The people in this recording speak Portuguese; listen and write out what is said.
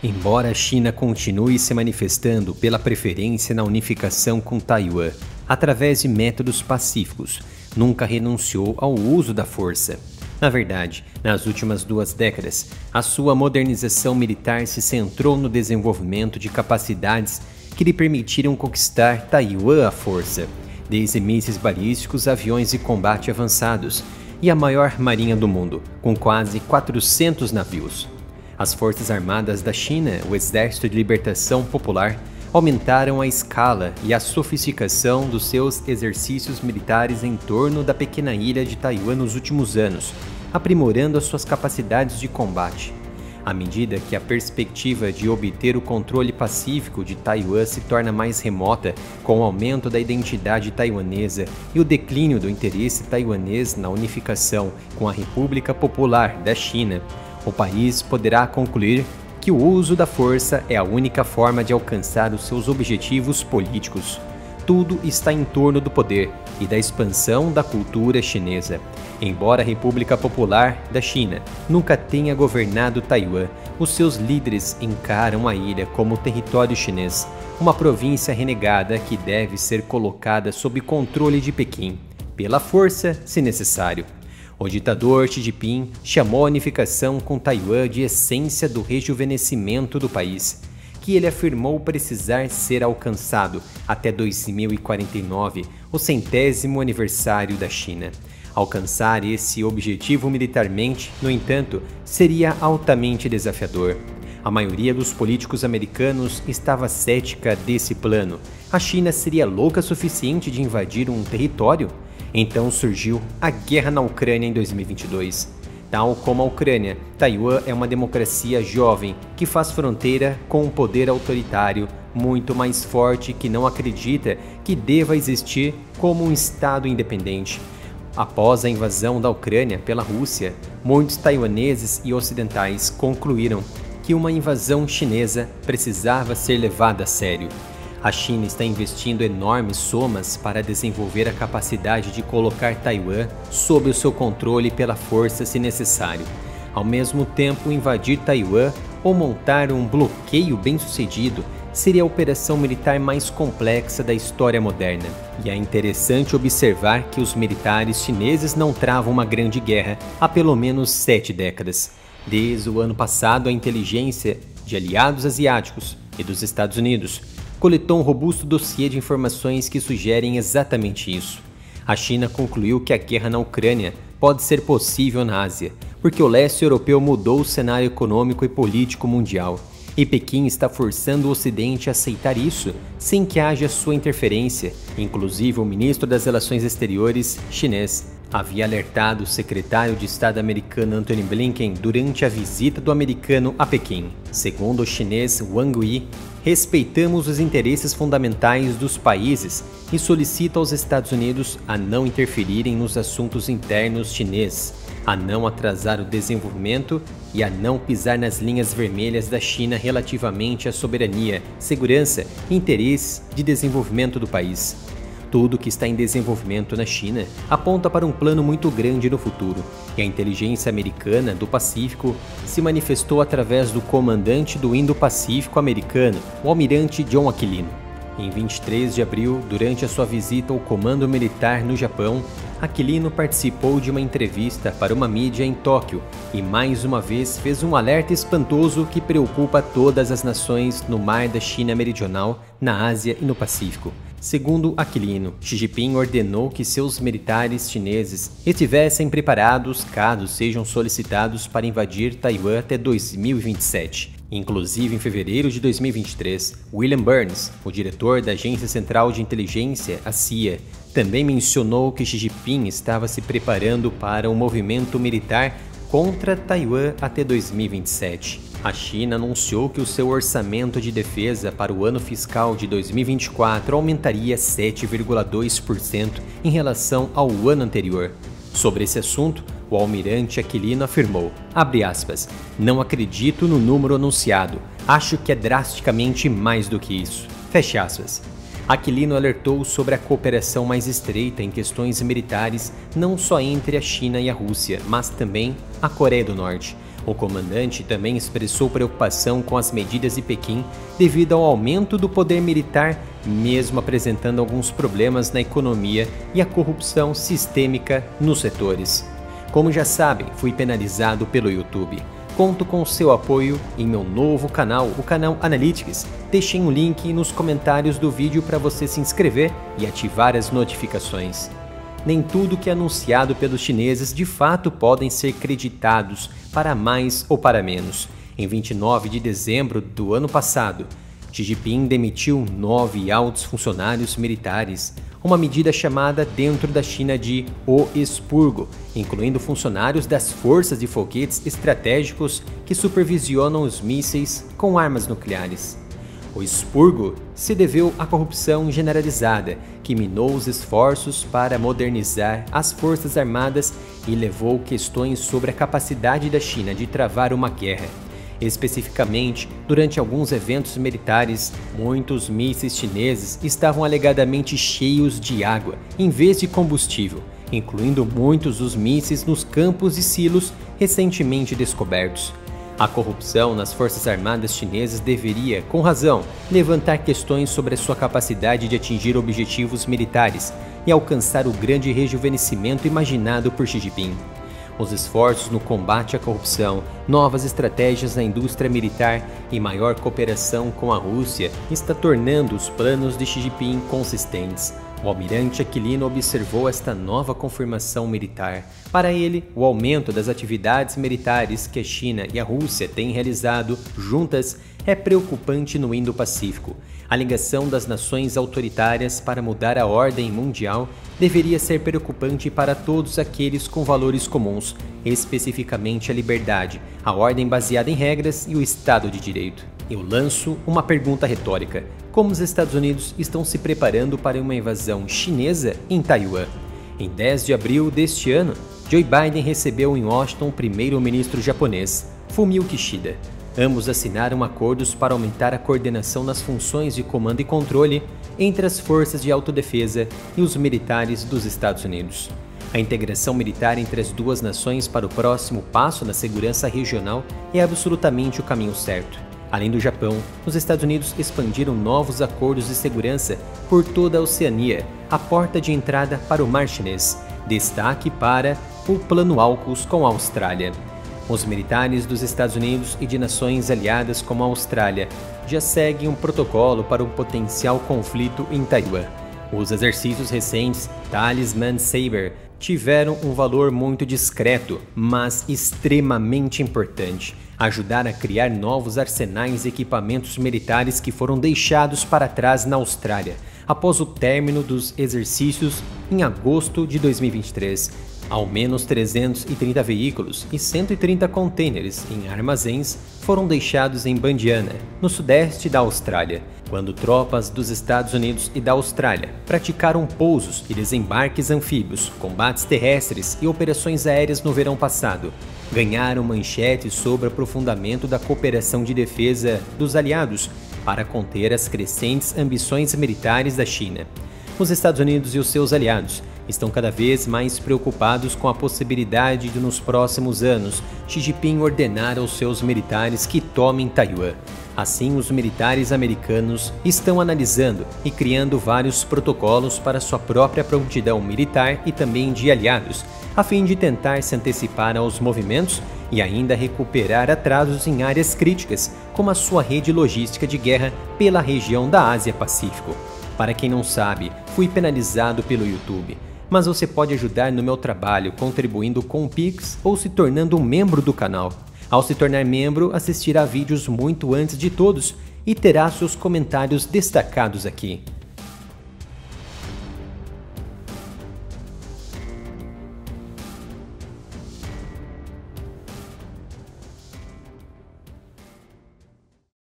Embora a China continue se manifestando pela preferência na unificação com Taiwan, através de métodos pacíficos, nunca renunciou ao uso da força. Na verdade, nas últimas 2 décadas, a sua modernização militar se centrou no desenvolvimento de capacidades que lhe permitiram conquistar Taiwan à força, desde mísseis balísticos a aviões de combate avançados e a maior marinha do mundo, com quase 400 navios. As Forças Armadas da China, o Exército de Libertação Popular, aumentaram a escala e a sofisticação dos seus exercícios militares em torno da pequena ilha de Taiwan nos últimos anos, aprimorando as suas capacidades de combate. À medida que a perspectiva de obter o controle pacífico de Taiwan se torna mais remota, com o aumento da identidade taiwanesa e o declínio do interesse taiwanês na unificação com a República Popular da China, o país poderá concluir que o uso da força é a única forma de alcançar os seus objetivos políticos. Tudo está em torno do poder e da expansão da cultura chinesa. Embora a República Popular da China nunca tenha governado Taiwan, os seus líderes encaram a ilha como território chinês, uma província renegada que deve ser colocada sob controle de Pequim, pela força, se necessário. O ditador Xi Jinping chamou a unificação com Taiwan de essência do rejuvenescimento do país, que ele afirmou precisar ser alcançado até 2049, o 100º aniversário da China. Alcançar esse objetivo militarmente, no entanto, seria altamente desafiador. A maioria dos políticos americanos estava cética desse plano. A China seria louca o suficiente de invadir um território? Então surgiu a guerra na Ucrânia em 2022. Tal como a Ucrânia, Taiwan é uma democracia jovem que faz fronteira com um poder autoritário muito mais forte que não acredita que deva existir como um Estado independente. Após a invasão da Ucrânia pela Rússia, muitos taiwaneses e ocidentais concluíram que uma invasão chinesa precisava ser levada a sério. A China está investindo enormes somas para desenvolver a capacidade de colocar Taiwan sob o seu controle pela força se necessário. Ao mesmo tempo, invadir Taiwan ou montar um bloqueio bem-sucedido seria a operação militar mais complexa da história moderna. E é interessante observar que os militares chineses não travam uma grande guerra há pelo menos 7 décadas. Desde o ano passado, a inteligência de aliados asiáticos e dos Estados Unidos coletou um robusto dossiê de informações que sugerem exatamente isso. A China concluiu que a guerra na Ucrânia pode ser possível na Ásia, porque o leste europeu mudou o cenário econômico e político mundial, e Pequim está forçando o Ocidente a aceitar isso, sem que haja sua interferência. Inclusive, o ministro das Relações Exteriores chinês havia alertado o secretário de Estado americano Antony Blinken durante a visita do americano a Pequim. Segundo o chinês Wang Yi, respeitamos os interesses fundamentais dos países e solicita aos Estados Unidos a não interferirem nos assuntos internos chineses, a não atrasar o desenvolvimento e a não pisar nas linhas vermelhas da China relativamente à soberania, segurança e interesses de desenvolvimento do país. Tudo que está em desenvolvimento na China aponta para um plano muito grande no futuro, e a inteligência americana do Pacífico se manifestou através do comandante do Indo-Pacífico americano, o almirante John Aquilino. Em 23 de abril, durante a sua visita ao Comando Militar no Japão, Aquilino participou de uma entrevista para uma mídia em Tóquio e mais uma vez fez um alerta espantoso que preocupa todas as nações no mar da China Meridional, na Ásia e no Pacífico. Segundo Aquilino, Xi Jinping ordenou que seus militares chineses estivessem preparados caso sejam solicitados para invadir Taiwan até 2027. Inclusive, em fevereiro de 2023, William Burns, o diretor da Agência Central de Inteligência, a CIA, também mencionou que Xi Jinping estava se preparando para um movimento militar contra Taiwan até 2027. A China anunciou que o seu orçamento de defesa para o ano fiscal de 2024 aumentaria 7,2% em relação ao ano anterior. Sobre esse assunto, o almirante Aquilino afirmou, abre aspas, não acredito no número anunciado, acho que é drasticamente mais do que isso, fecha aspas. Aquilino alertou sobre a cooperação mais estreita em questões militares não só entre a China e a Rússia, mas também a Coreia do Norte. O comandante também expressou preocupação com as medidas de Pequim devido ao aumento do poder militar, mesmo apresentando alguns problemas na economia e a corrupção sistêmica nos setores. Como já sabem, fui penalizado pelo YouTube. Conto com o seu apoio em meu novo canal, o canal Analytics. Deixem um link nos comentários do vídeo para você se inscrever e ativar as notificações. Nem tudo que é anunciado pelos chineses de fato podem ser creditados para mais ou para menos. Em 29 de dezembro do ano passado, Xi Jinping demitiu 9 altos funcionários militares, uma medida chamada dentro da China de o expurgo, incluindo funcionários das forças de foguetes estratégicos que supervisionam os mísseis com armas nucleares. O expurgo se deveu à corrupção generalizada, que minou os esforços para modernizar as forças armadas e levou questões sobre a capacidade da China de travar uma guerra. Especificamente, durante alguns eventos militares, muitos mísseis chineses estavam alegadamente cheios de água, em vez de combustível, incluindo muitos dos mísseis nos campos e silos recentemente descobertos. A corrupção nas Forças Armadas chinesas deveria, com razão, levantar questões sobre a sua capacidade de atingir objetivos militares e alcançar o grande rejuvenescimento imaginado por Xi Jinping. Os esforços no combate à corrupção, novas estratégias na indústria militar e maior cooperação com a Rússia está tornando os planos de Xi Jinping consistentes. O almirante Aquilino observou esta nova confirmação militar. Para ele, o aumento das atividades militares que a China e a Rússia têm realizado juntas é preocupante no Indo-Pacífico. A ligação das nações autoritárias para mudar a ordem mundial deveria ser preocupante para todos aqueles com valores comuns, especificamente a liberdade, a ordem baseada em regras e o Estado de Direito. Eu lanço uma pergunta retórica: como os Estados Unidos estão se preparando para uma invasão chinesa em Taiwan? Em 10 de abril deste ano, Joe Biden recebeu em Washington o primeiro-ministro japonês, Fumio Kishida. Ambos assinaram acordos para aumentar a coordenação nas funções de comando e controle entre as forças de autodefesa e os militares dos Estados Unidos. A integração militar entre as duas nações para o próximo passo na segurança regional é absolutamente o caminho certo. Além do Japão, os Estados Unidos expandiram novos acordos de segurança por toda a Oceania, a porta de entrada para o Mar Chinês. Destaque para o Plano AUKUS com a Austrália. Os militares dos Estados Unidos e de nações aliadas como a Austrália já seguem um protocolo para um potencial conflito em Taiwan. Os exercícios recentes Talisman Sabre tiveram um valor muito discreto, mas extremamente importante: ajudar a criar novos arsenais e equipamentos militares que foram deixados para trás na Austrália, após o término dos exercícios em agosto de 2023. Ao menos 330 veículos e 130 contêineres em armazéns foram deixados em Bandiana, no sudeste da Austrália, quando tropas dos Estados Unidos e da Austrália praticaram pousos e desembarques anfíbios, combates terrestres e operações aéreas no verão passado. Ganharam manchetes sobre o aprofundamento da cooperação de defesa dos aliados para conter as crescentes ambições militares da China. Os Estados Unidos e os seus aliados estão cada vez mais preocupados com a possibilidade de, nos próximos anos, Xi Jinping ordenar aos seus militares que tomem Taiwan. Assim, os militares americanos estão analisando e criando vários protocolos para sua própria prontidão militar e também de aliados, a fim de tentar se antecipar aos movimentos e ainda recuperar atrasos em áreas críticas, como a sua rede logística de guerra pela região da Ásia-Pacífico. Para quem não sabe, fui penalizado pelo YouTube, mas você pode ajudar no meu trabalho contribuindo com o Pix ou se tornando um membro do canal. Ao se tornar membro, assistirá vídeos muito antes de todos e terá seus comentários destacados aqui.